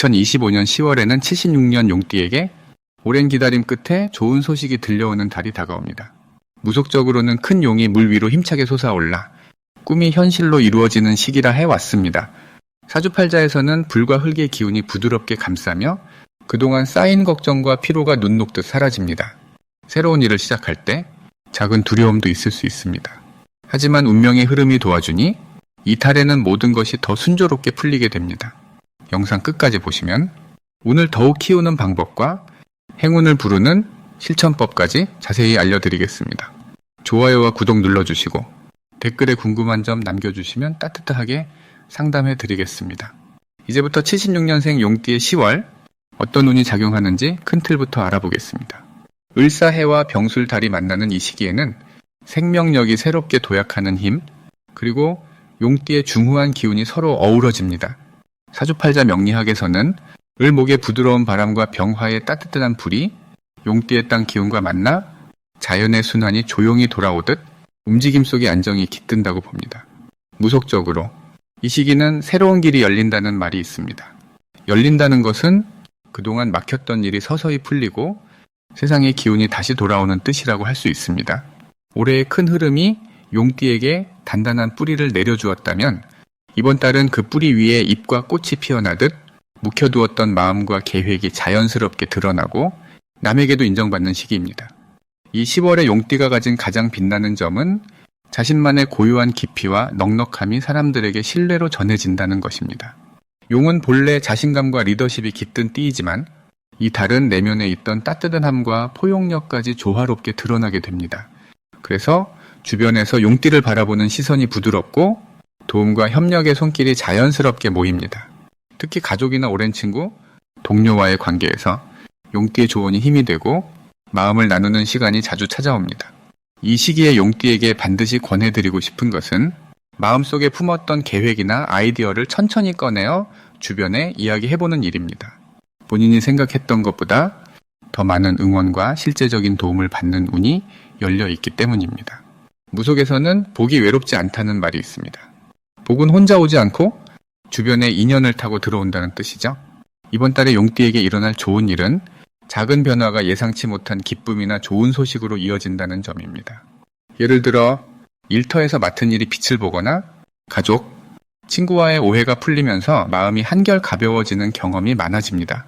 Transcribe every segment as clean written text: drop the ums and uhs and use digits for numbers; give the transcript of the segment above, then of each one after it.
2025년 10월에는 76년 용띠에게 오랜 기다림 끝에 좋은 소식이 들려오는 달이 다가옵니다. 무속적으로는 큰 용이 물 위로 힘차게 솟아올라 꿈이 현실로 이루어지는 시기라 해왔습니다. 사주팔자에서는 불과 흙의 기운이 부드럽게 감싸며 그동안 쌓인 걱정과 피로가 눈 녹듯 사라집니다. 새로운 일을 시작할 때 작은 두려움도 있을 수 있습니다. 하지만 운명의 흐름이 도와주니 이 달에는 모든 것이 더 순조롭게 풀리게 됩니다. 영상 끝까지 보시면 운을 더욱 키우는 방법과 행운을 부르는 실천법까지 자세히 알려드리겠습니다. 좋아요와 구독 눌러주시고 댓글에 궁금한 점 남겨주시면 따뜻하게 상담해드리겠습니다. 이제부터 76년생 용띠의 10월 어떤 운이 작용하는지 큰 틀부터 알아보겠습니다. 을사해와 병술달이 만나는 이 시기에는 생명력이 새롭게 도약하는 힘, 그리고 용띠의 중후한 기운이 서로 어우러집니다. 사주팔자 명리학에서는 을목의 부드러운 바람과 병화의 따뜻한 불이 용띠의 땅 기운과 만나 자연의 순환이 조용히 돌아오듯 움직임 속의 안정이 깃든다고 봅니다. 무속적으로 이 시기는 새로운 길이 열린다는 말이 있습니다. 열린다는 것은 그동안 막혔던 일이 서서히 풀리고 세상의 기운이 다시 돌아오는 뜻이라고 할 수 있습니다. 올해의 큰 흐름이 용띠에게 단단한 뿌리를 내려주었다면 이번 달은 그 뿌리 위에 잎과 꽃이 피어나듯 묵혀두었던 마음과 계획이 자연스럽게 드러나고 남에게도 인정받는 시기입니다. 이 10월에 용띠가 가진 가장 빛나는 점은 자신만의 고유한 깊이와 넉넉함이 사람들에게 신뢰로 전해진다는 것입니다. 용은 본래 자신감과 리더십이 깃든 띠이지만 이 달은 내면에 있던 따뜻함과 포용력까지 조화롭게 드러나게 됩니다. 그래서 주변에서 용띠를 바라보는 시선이 부드럽고 도움과 협력의 손길이 자연스럽게 모입니다. 특히 가족이나 오랜 친구, 동료와의 관계에서 용띠의 조언이 힘이 되고 마음을 나누는 시간이 자주 찾아옵니다. 이 시기에 용띠에게 반드시 권해드리고 싶은 것은 마음속에 품었던 계획이나 아이디어를 천천히 꺼내어 주변에 이야기해보는 일입니다. 본인이 생각했던 것보다 더 많은 응원과 실제적인 도움을 받는 운이 열려있기 때문입니다. 무속에서는 복이 외롭지 않다는 말이 있습니다. 복은 혼자 오지 않고 주변에 인연을 타고 들어온다는 뜻이죠. 이번 달에 용띠에게 일어날 좋은 일은 작은 변화가 예상치 못한 기쁨이나 좋은 소식으로 이어진다는 점입니다. 예를 들어 일터에서 맡은 일이 빛을 보거나 가족, 친구와의 오해가 풀리면서 마음이 한결 가벼워지는 경험이 많아집니다.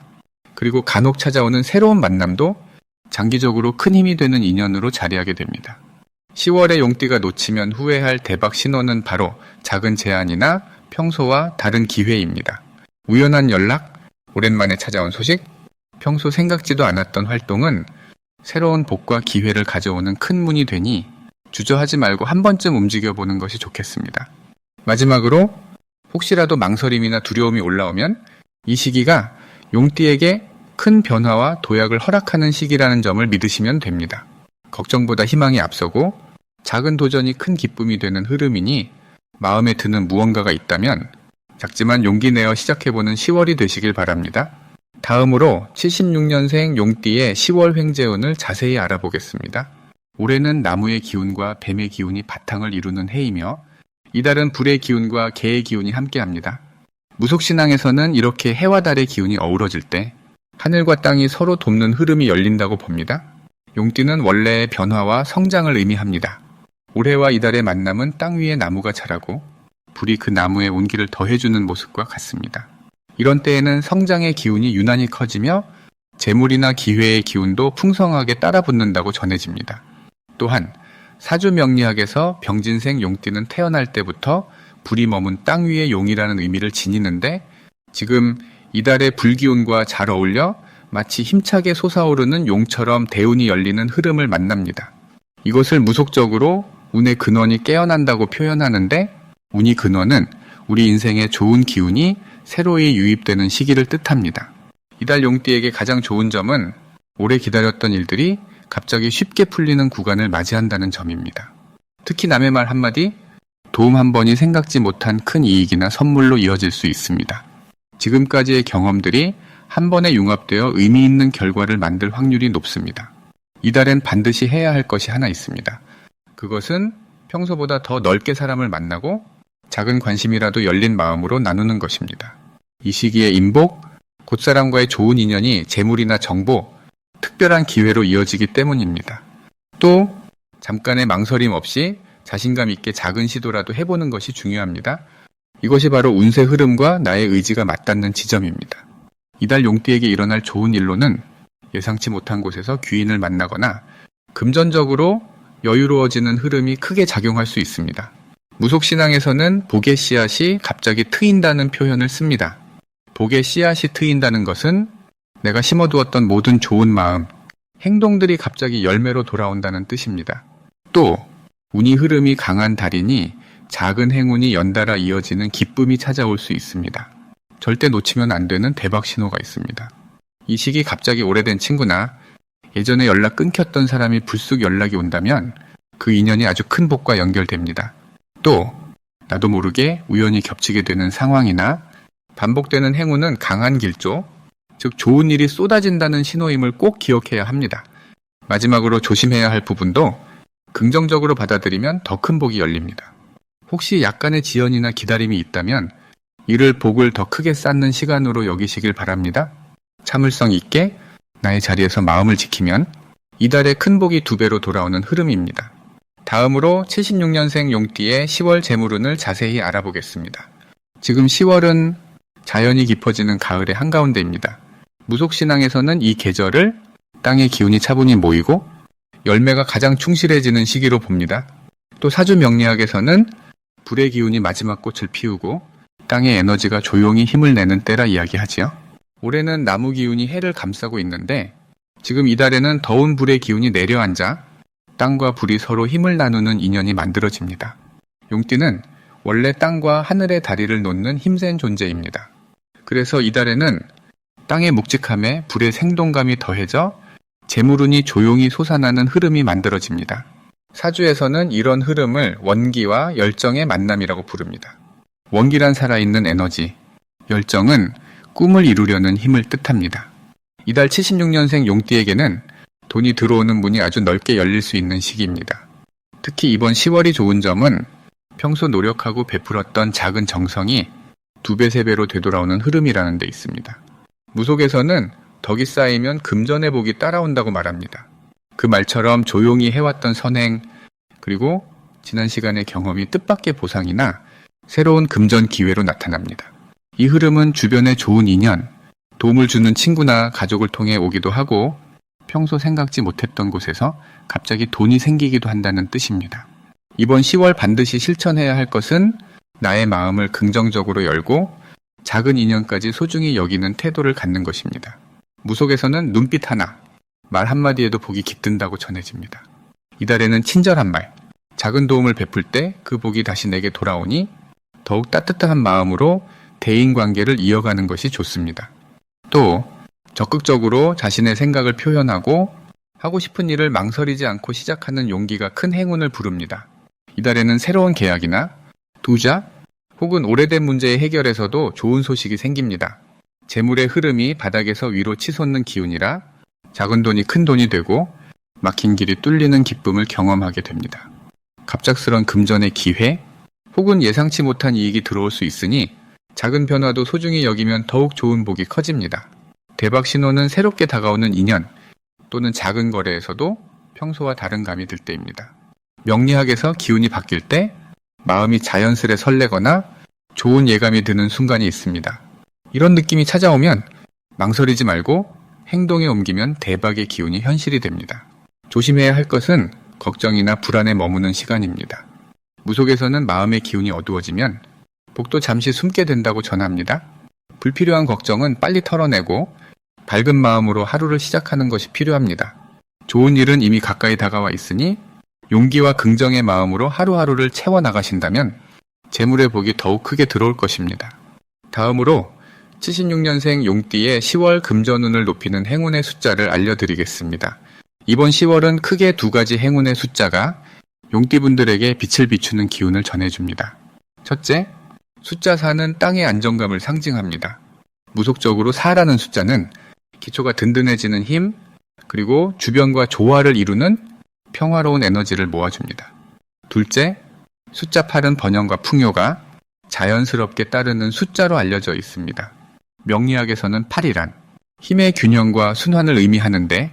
그리고 간혹 찾아오는 새로운 만남도 장기적으로 큰 힘이 되는 인연으로 자리하게 됩니다. 10월에 용띠가 놓치면 후회할 대박 신호는 바로 작은 제안이나 평소와 다른 기회입니다. 우연한 연락, 오랜만에 찾아온 소식, 평소 생각지도 않았던 활동은 새로운 복과 기회를 가져오는 큰 문이 되니 주저하지 말고 한 번쯤 움직여보는 것이 좋겠습니다. 마지막으로 혹시라도 망설임이나 두려움이 올라오면 이 시기가 용띠에게 큰 변화와 도약을 허락하는 시기라는 점을 믿으시면 됩니다. 걱정보다 희망이 앞서고 작은 도전이 큰 기쁨이 되는 흐름이니 마음에 드는 무언가가 있다면 작지만 용기 내어 시작해보는 10월이 되시길 바랍니다. 다음으로 76년생 용띠의 10월 횡재운을 자세히 알아보겠습니다. 올해는 나무의 기운과 뱀의 기운이 바탕을 이루는 해이며 이달은 불의 기운과 개의 기운이 함께합니다. 무속신앙에서는 이렇게 해와 달의 기운이 어우러질 때 하늘과 땅이 서로 돕는 흐름이 열린다고 봅니다. 용띠는 원래의 변화와 성장을 의미합니다. 올해와 이달의 만남은 땅 위에 나무가 자라고 불이 그 나무에 온기를 더해주는 모습과 같습니다. 이런 때에는 성장의 기운이 유난히 커지며 재물이나 기회의 기운도 풍성하게 따라붙는다고 전해집니다. 또한 사주명리학에서 병진생 용띠는 태어날 때부터 불이 머문 땅 위의 용이라는 의미를 지니는데 지금 이달의 불기운과 잘 어울려 마치 힘차게 솟아오르는 용처럼 대운이 열리는 흐름을 만납니다. 이것을 무속적으로 운의 근원이 깨어난다고 표현하는데 운이 근원은 우리 인생의 좋은 기운이 새로이 유입되는 시기를 뜻합니다. 이달 용띠에게 가장 좋은 점은 오래 기다렸던 일들이 갑자기 쉽게 풀리는 구간을 맞이한다는 점입니다. 특히 남의 말 한마디, 도움 한 번이 생각지 못한 큰 이익이나 선물로 이어질 수 있습니다. 지금까지의 경험들이 한 번에 융합되어 의미 있는 결과를 만들 확률이 높습니다. 이달엔 반드시 해야 할 것이 하나 있습니다. 그것은 평소보다 더 넓게 사람을 만나고 작은 관심이라도 열린 마음으로 나누는 것입니다. 이 시기에 인복, 곧사람과의 좋은 인연이 재물이나 정보, 특별한 기회로 이어지기 때문입니다. 또 잠깐의 망설임 없이 자신감 있게 작은 시도라도 해보는 것이 중요합니다. 이것이 바로 운세 흐름과 나의 의지가 맞닿는 지점입니다. 이달 용띠에게 일어날 좋은 일로는 예상치 못한 곳에서 귀인을 만나거나 금전적으로 여유로워지는 흐름이 크게 작용할 수 있습니다. 무속신앙에서는 복의 씨앗이 갑자기 트인다는 표현을 씁니다. 복의 씨앗이 트인다는 것은 내가 심어두었던 모든 좋은 마음, 행동들이 갑자기 열매로 돌아온다는 뜻입니다. 또 운이 흐름이 강한 달이니 작은 행운이 연달아 이어지는 기쁨이 찾아올 수 있습니다. 절대 놓치면 안 되는 대박 신호가 있습니다. 이 시기 갑자기 오래된 친구나 예전에 연락 끊겼던 사람이 불쑥 연락이 온다면 그 인연이 아주 큰 복과 연결됩니다. 또 나도 모르게 우연히 겹치게 되는 상황이나 반복되는 행운은 강한 길조, 즉 좋은 일이 쏟아진다는 신호임을 꼭 기억해야 합니다. 마지막으로 조심해야 할 부분도 긍정적으로 받아들이면 더 큰 복이 열립니다. 혹시 약간의 지연이나 기다림이 있다면 이를 복을 더 크게 쌓는 시간으로 여기시길 바랍니다. 참을성 있게 나의 자리에서 마음을 지키면 이달의 큰 복이 2배로 돌아오는 흐름입니다. 다음으로 76년생 용띠의 10월 재물운을 자세히 알아보겠습니다. 지금 10월은 자연이 깊어지는 가을의 한가운데입니다. 무속신앙에서는 이 계절을 땅의 기운이 차분히 모이고 열매가 가장 충실해지는 시기로 봅니다. 또 사주명리학에서는 불의 기운이 마지막 꽃을 피우고 땅의 에너지가 조용히 힘을 내는 때라 이야기하지요. 올해는 나무 기운이 해를 감싸고 있는데 지금 이달에는 더운 불의 기운이 내려앉아 땅과 불이 서로 힘을 나누는 인연이 만들어집니다. 용띠는 원래 땅과 하늘의 다리를 놓는 힘센 존재입니다. 그래서 이달에는 땅의 묵직함에 불의 생동감이 더해져 재물운이 조용히 솟아나는 흐름이 만들어집니다. 사주에서는 이런 흐름을 원기와 열정의 만남이라고 부릅니다. 원기란 살아있는 에너지, 열정은 꿈을 이루려는 힘을 뜻합니다. 이달 76년생 용띠에게는 돈이 들어오는 문이 아주 넓게 열릴 수 있는 시기입니다. 특히 이번 10월이 좋은 점은 평소 노력하고 베풀었던 작은 정성이 2배, 3배로 되돌아오는 흐름이라는 데 있습니다. 무속에서는 덕이 쌓이면 금전의 복이 따라온다고 말합니다. 그 말처럼 조용히 해왔던 선행, 그리고 지난 시간의 경험이 뜻밖의 보상이나 새로운 금전 기회로 나타납니다. 이 흐름은 주변에 좋은 인연, 도움을 주는 친구나 가족을 통해 오기도 하고 평소 생각지 못했던 곳에서 갑자기 돈이 생기기도 한다는 뜻입니다. 이번 10월 반드시 실천해야 할 것은 나의 마음을 긍정적으로 열고 작은 인연까지 소중히 여기는 태도를 갖는 것입니다. 무속에서는 눈빛 하나, 말 한마디에도 복이 깃든다고 전해집니다. 이달에는 친절한 말, 작은 도움을 베풀 때 그 복이 다시 내게 돌아오니 더욱 따뜻한 마음으로 대인관계를 이어가는 것이 좋습니다. 또 적극적으로 자신의 생각을 표현하고 하고 싶은 일을 망설이지 않고 시작하는 용기가 큰 행운을 부릅니다. 이달에는 새로운 계약이나 투자 혹은 오래된 문제의 해결에서도 좋은 소식이 생깁니다. 재물의 흐름이 바닥에서 위로 치솟는 기운이라 작은 돈이 큰 돈이 되고 막힌 길이 뚫리는 기쁨을 경험하게 됩니다. 갑작스런 금전의 기회 혹은 예상치 못한 이익이 들어올 수 있으니 작은 변화도 소중히 여기면 더욱 좋은 복이 커집니다. 대박 신호는 새롭게 다가오는 인연 또는 작은 거래에서도 평소와 다른 감이 들 때입니다. 명리학에서 기운이 바뀔 때 마음이 자연스레 설레거나 좋은 예감이 드는 순간이 있습니다. 이런 느낌이 찾아오면 망설이지 말고 행동에 옮기면 대박의 기운이 현실이 됩니다. 조심해야 할 것은 걱정이나 불안에 머무는 시간입니다. 무속에서는 마음의 기운이 어두워지면 복도 잠시 숨게 된다고 전합니다. 불필요한 걱정은 빨리 털어내고 밝은 마음으로 하루를 시작하는 것이 필요합니다. 좋은 일은 이미 가까이 다가와 있으니 용기와 긍정의 마음으로 하루하루를 채워나가신다면 재물의 복이 더욱 크게 들어올 것입니다. 다음으로 76년생 용띠의 10월 금전운을 높이는 행운의 숫자를 알려드리겠습니다. 이번 10월은 크게 2가지 행운의 숫자가 용띠분들에게 빛을 비추는 기운을 전해줍니다. 첫째, 숫자 4는 땅의 안정감을 상징합니다. 무속적으로 4라는 숫자는 기초가 든든해지는 힘, 그리고 주변과 조화를 이루는 평화로운 에너지를 모아줍니다. 둘째, 숫자 8은 번영과 풍요가 자연스럽게 따르는 숫자로 알려져 있습니다. 명리학에서는 8이란 힘의 균형과 순환을 의미하는데,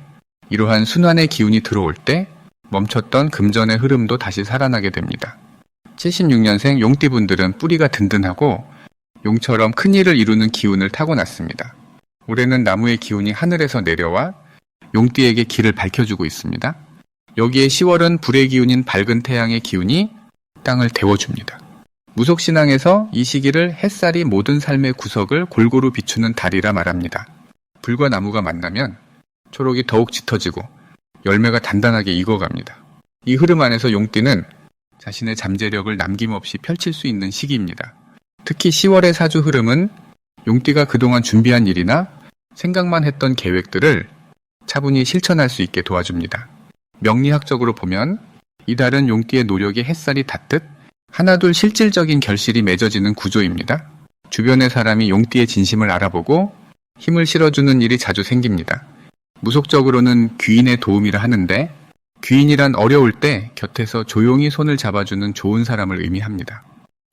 이러한 순환의 기운이 들어올 때 멈췄던 금전의 흐름도 다시 살아나게 됩니다. 76년생 용띠분들은 뿌리가 든든하고 용처럼 큰 일을 이루는 기운을 타고났습니다. 올해는 나무의 기운이 하늘에서 내려와 용띠에게 길을 밝혀주고 있습니다. 여기에 10월은 불의 기운인 밝은 태양의 기운이 땅을 데워줍니다. 무속신앙에서 이 시기를 햇살이 모든 삶의 구석을 골고루 비추는 달이라 말합니다. 불과 나무가 만나면 초록이 더욱 짙어지고 열매가 단단하게 익어갑니다. 이 흐름 안에서 용띠는 자신의 잠재력을 남김없이 펼칠 수 있는 시기입니다. 특히 10월의 사주 흐름은 용띠가 그동안 준비한 일이나 생각만 했던 계획들을 차분히 실천할 수 있게 도와줍니다. 명리학적으로 보면 이 달은 용띠의 노력에 햇살이 닿듯 하나둘 실질적인 결실이 맺어지는 구조입니다. 주변의 사람이 용띠의 진심을 알아보고 힘을 실어주는 일이 자주 생깁니다. 무속적으로는 귀인의 도움이라 하는데, 귀인이란 어려울 때 곁에서 조용히 손을 잡아주는 좋은 사람을 의미합니다.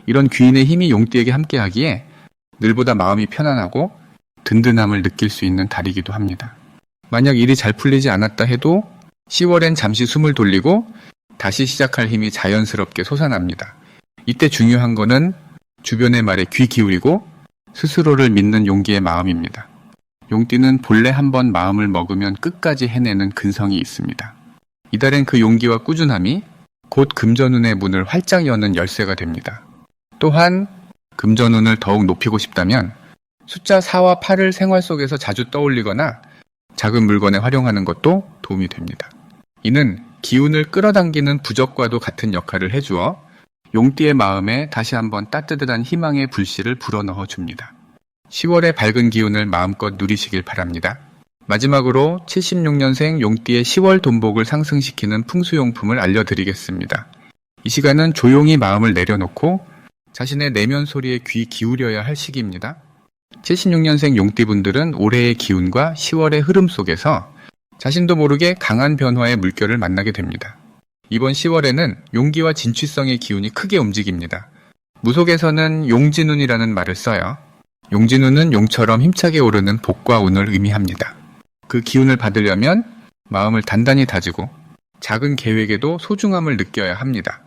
이런 귀인의 힘이 용띠에게 함께하기에 늘보다 마음이 편안하고 든든함을 느낄 수 있는 달이기도 합니다. 만약 일이 잘 풀리지 않았다 해도 10월엔 잠시 숨을 돌리고 다시 시작할 힘이 자연스럽게 솟아납니다. 이때 중요한 거는 주변의 말에 귀 기울이고 스스로를 믿는 용기의 마음입니다. 용띠는 본래 한번 마음을 먹으면 끝까지 해내는 근성이 있습니다. 이달엔 그 용기와 꾸준함이 곧 금전운의 문을 활짝 여는 열쇠가 됩니다. 또한 금전운을 더욱 높이고 싶다면 숫자 4와 8을 생활 속에서 자주 떠올리거나 작은 물건에 활용하는 것도 도움이 됩니다. 이는 기운을 끌어당기는 부적과도 같은 역할을 해주어 용띠의 마음에 다시 한번 따뜻한 희망의 불씨를 불어넣어 줍니다. 10월의 밝은 기운을 마음껏 누리시길 바랍니다. 마지막으로 76년생 용띠의 10월 돈복을 상승시키는 풍수용품을 알려드리겠습니다. 이 시간은 조용히 마음을 내려놓고 자신의 내면 소리에 귀 기울여야 할 시기입니다. 76년생 용띠분들은 올해의 기운과 10월의 흐름 속에서 자신도 모르게 강한 변화의 물결을 만나게 됩니다. 이번 10월에는 용기와 진취성의 기운이 크게 움직입니다. 무속에서는 용진운이라는 말을 써요. 용진운은 용처럼 힘차게 오르는 복과 운을 의미합니다. 그 기운을 받으려면 마음을 단단히 다지고 작은 계획에도 소중함을 느껴야 합니다.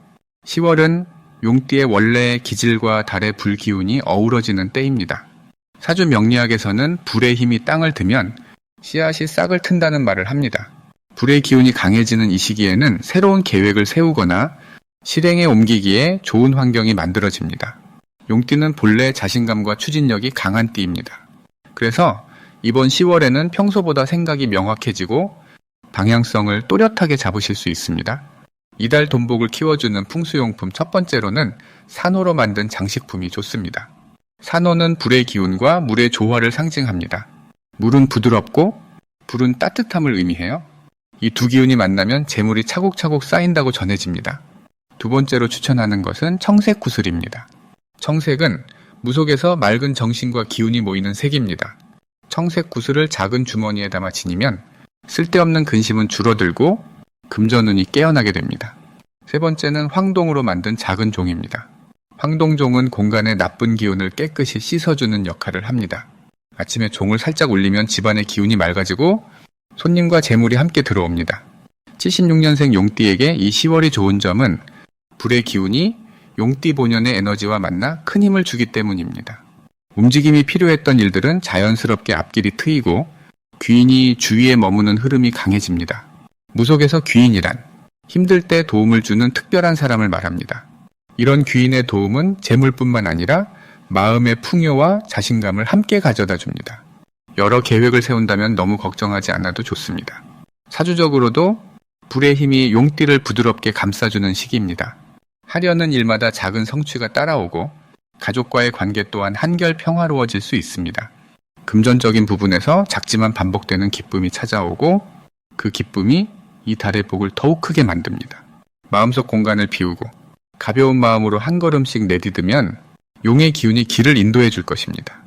10월은 용띠의 원래의 기질과 달의 불기운이 어우러지는 때입니다. 사주 명리학에서는 불의 힘이 땅을 드면 씨앗이 싹을 튼다는 말을 합니다. 불의 기운이 강해지는 이 시기에는 새로운 계획을 세우거나 실행에 옮기기에 좋은 환경이 만들어집니다. 용띠는 본래 자신감과 추진력이 강한 띠입니다. 그래서 이번 10월에는 평소보다 생각이 명확해지고 방향성을 또렷하게 잡으실 수 있습니다. 이달 돈복을 키워주는 풍수용품 첫 번째로는 산호로 만든 장식품이 좋습니다. 산호는 불의 기운과 물의 조화를 상징합니다. 물은 부드럽고 불은 따뜻함을 의미해요. 이 두 기운이 만나면 재물이 차곡차곡 쌓인다고 전해집니다. 두 번째로 추천하는 것은 청색 구슬입니다. 청색은 무속에서 맑은 정신과 기운이 모이는 색입니다. 청색 구슬을 작은 주머니에 담아 지니면 쓸데없는 근심은 줄어들고 금전운이 깨어나게 됩니다. 세 번째는 황동으로 만든 작은 종입니다. 황동종은 공간의 나쁜 기운을 깨끗이 씻어주는 역할을 합니다. 아침에 종을 살짝 울리면 집안의 기운이 맑아지고 손님과 재물이 함께 들어옵니다. 76년생 용띠에게 이 10월이 좋은 점은 불의 기운이 용띠 본연의 에너지와 만나 큰 힘을 주기 때문입니다. 움직임이 필요했던 일들은 자연스럽게 앞길이 트이고 귀인이 주위에 머무는 흐름이 강해집니다. 무속에서 귀인이란 힘들 때 도움을 주는 특별한 사람을 말합니다. 이런 귀인의 도움은 재물뿐만 아니라 마음의 풍요와 자신감을 함께 가져다 줍니다. 여러 계획을 세운다면 너무 걱정하지 않아도 좋습니다. 사주적으로도 불의 힘이 용띠를 부드럽게 감싸주는 시기입니다. 하려는 일마다 작은 성취가 따라오고 가족과의 관계 또한 한결 평화로워질 수 있습니다. 금전적인 부분에서 작지만 반복되는 기쁨이 찾아오고 그 기쁨이 이 달의 복을 더욱 크게 만듭니다. 마음속 공간을 비우고 가벼운 마음으로 한 걸음씩 내디디면 용의 기운이 길을 인도해 줄 것입니다.